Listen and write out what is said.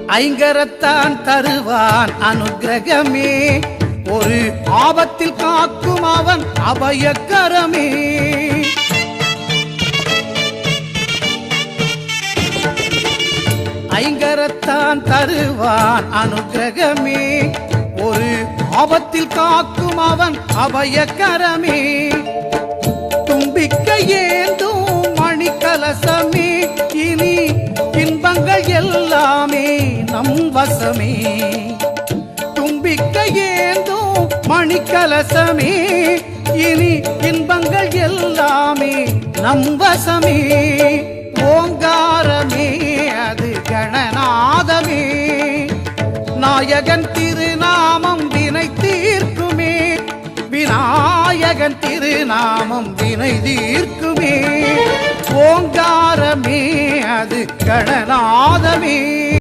ஐங்கரத்தான் தருவான் அனுக்கிரகமே, ஒரு ஆபத்தில் காக்கும் அவன் அபயக்கரமே. ஐங்கரத்தான் தருவான் அனுக்கிரகமே, ஒரு ஆபத்தில் காக்கும் அவன் அபயக்கரமே. தும்பிக்கை ஏந்தும் மணிக்கலசமே, இனி இன்பங்கள் எல்லாமே நம் வசமே. தும்பிக்கை ஏந்தும் மணிக்கலசமே, இனி இன்பங்கள் எல்லாமே நம் வசமே. ஓங்காரமே அது கணநாதமே, நாயகன் திருநாமம் வினை தீர்க்குமே. விநாயகன் திருநாமம் வினை தீர்க்குமே. ஓங்காரமே அது கணநாதமே.